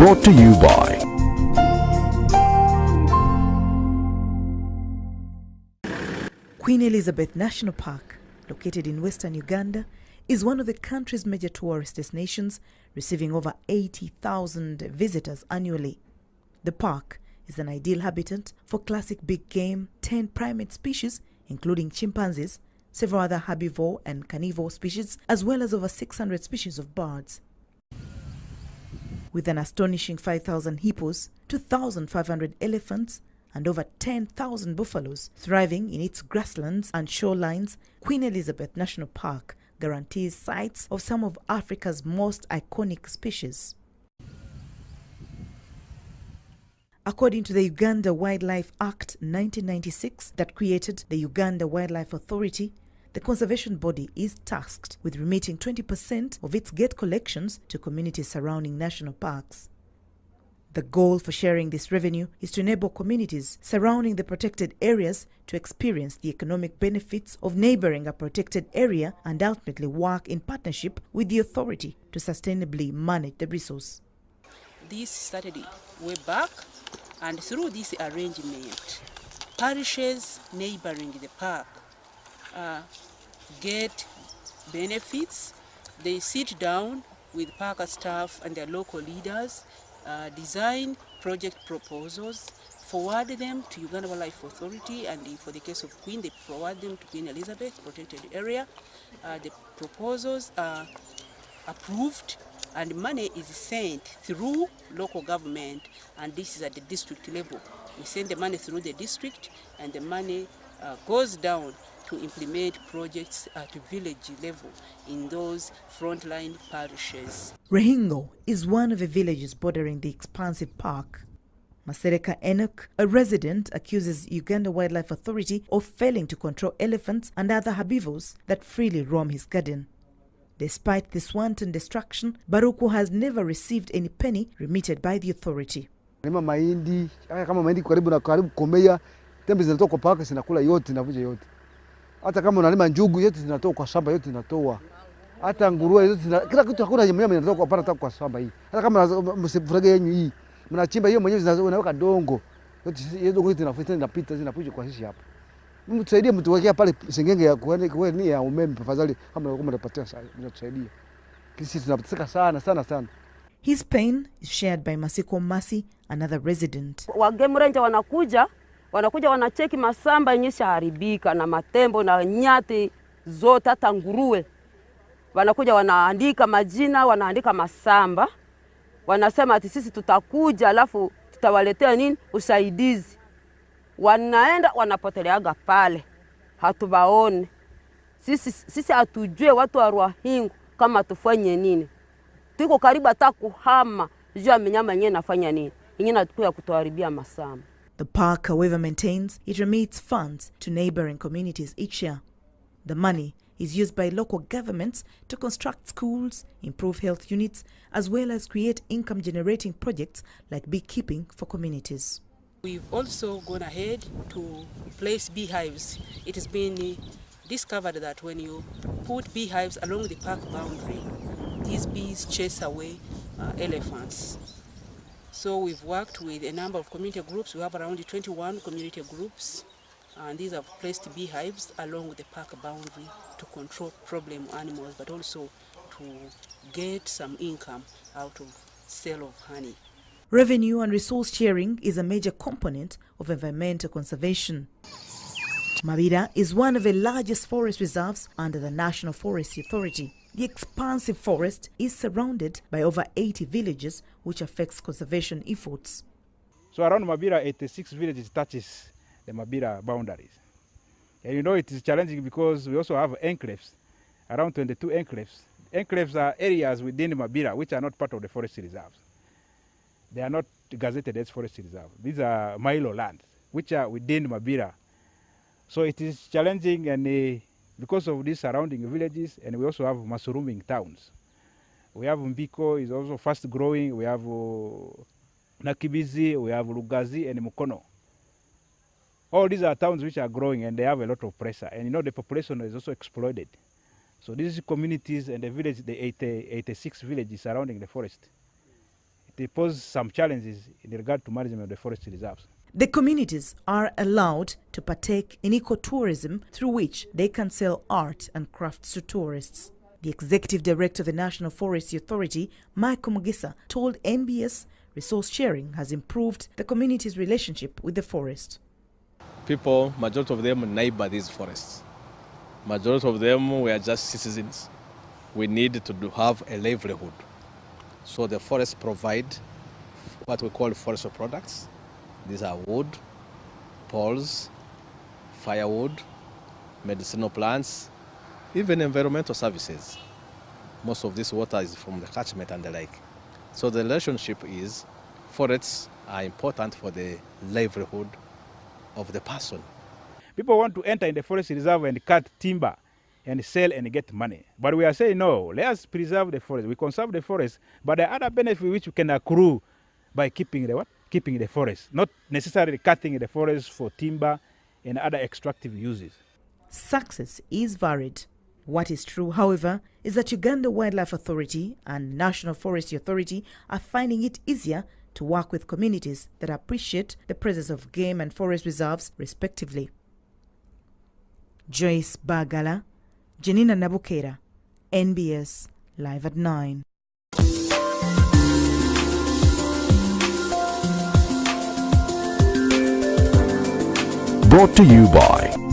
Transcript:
brought to you by Queen Elizabeth National Park, located in western Uganda, is one of the country's major tourist destinations, receiving over 80,000 visitors annually. The park is an ideal habitat for classic big game, 10 primate species, including chimpanzees, several other herbivore and carnivore species, as well as over 600 species of birds. With an astonishing 5,000 hippos, 2,500 elephants, and over 10,000 buffaloes thriving in its grasslands and shorelines, Queen Elizabeth National Park guarantees sites of some of Africa's most iconic species. According to the Uganda Wildlife Act 1996 that created the Uganda Wildlife Authority, the conservation body is tasked with remitting 20% of its gate collections to communities surrounding national parks. The goal for sharing this revenue is to enable communities surrounding the protected areas to experience the economic benefits of neighboring a protected area and ultimately work in partnership with the authority to sustainably manage the resource. This started way back, and through this arrangement, parishes neighboring the park get benefits. They sit down with park staff and their local leaders, design project proposals, forward them to Uganda Wildlife Authority, and for the case of Queen, they forward them to Queen Elizabeth protected area. The proposals are approved and money is sent through local government, and this is at the district level. We send the money through the district, and the money goes down to implement projects at village level in those frontline parishes. Rehingo is one of the villages bordering the expansive park. Masereka Enoch, a resident, accuses Uganda Wildlife Authority of failing to control elephants and other herbivores that freely roam his garden. Despite this wanton destruction, Baruku has never received any penny remitted by the authority. Kama mahindi karibu komea, tembe zinatoka kwa park zinakula yote na vuje yote. Hata kama unalima njugu yote zinatoka kwa shamba, yote zinatoa. Hata nguruwe yote kila kitu, hakuna nyama inatoka kwa parata kwa shamba hii. Hata kama msifurage yenu hii, mnachimba hiyo mwenyewe, unaweka dongo. Yote hiyo dongo inafuta inapita zinapuja kwa sisi hapa. Mtusaidie, mtuwekea pale sengenge ya kueni ya umeme tafadhali, kama mnapatia sana, mnatusaidia. Sisi tunateseka sana. His pain is shared by Masiko Masi, another resident. Wagemu ranger wanakuja wanacheki masamba yenye shaharibika na matembo na nyati zote, hata nguruwe. Wanakuja wanaandika majina, wanaandika masamba. Wanasema ati sisi tutakuja alafu tutawaletea nini usaidizi. Wanaenda wanapoteleaga pale. Hatubaone. Sisi hatujue watu wa Ruahingu kama tufanye nini. Tuko karibu hata kuhama juu ya minyama yenyewe nafanya nini. Yenyewe natukuya kutuharibia masamba. The park, however, maintains it remits funds to neighboring communities each year. The money is used by local governments to construct schools, improve health units, as well as create income-generating projects like beekeeping for communities. We've also gone ahead to place beehives. It has been discovered that when you put beehives along the park boundary, these bees chase away elephants. So we've worked with a number of community groups. We have around 21 community groups, and these have placed beehives along the park boundary to control problem animals, but also to get some income out of sale of honey. Revenue and resource sharing is a major component of environmental conservation. Mabira is one of the largest forest reserves under the National Forestry Authority. The expansive forest is surrounded by over 80 villages, which affects conservation efforts. So around Mabira, 86 villages touches the Mabira boundaries. And you know it is challenging because we also have enclaves, around 22 enclaves. Enclaves are areas within Mabira which are not part of the forestry reserves. They are not gazetted as forestry reserve. These are Milo lands, which are within Mabira. So it is challenging, and because of these surrounding villages, and we also have mushrooming towns. We have Mbiko is also fast growing. We have Nakibizi, we have Lugazi and Mukono. All these are towns which are growing, and they have a lot of pressure. And you know the population is also exploded. So these communities and the village, the 86 villages surrounding the forest, they pose some challenges in regard to management of the forest reserves. The communities are allowed to partake in ecotourism through which they can sell art and crafts to tourists. The executive director of the National Forestry Authority, Michael Mugisa, told NBS resource sharing has improved the community's relationship with the forest. People, majority of them neighbor these forests. Majority of them were just citizens. We need to have a livelihood. So the forests provide what we call forestry products. These are wood, poles, firewood, medicinal plants, even environmental services. Most of this water is from the catchment and the lake. So the relationship is forests are important for the livelihood of the person. People want to enter in the forest reserve and cut timber and sell and get money. But we are saying, no, let us preserve the forest. We conserve the forest, but there are other benefits which we can accrue by keeping the what? Keeping the forest, not necessarily cutting the forest for timber and other extractive uses. Success is varied. What is true, however, is that Uganda Wildlife Authority and National Forestry Authority are finding it easier to work with communities that appreciate the presence of game and forest reserves, respectively. Joyce Bagala, Janina Nabukera, NBS Live at 9. Brought to you by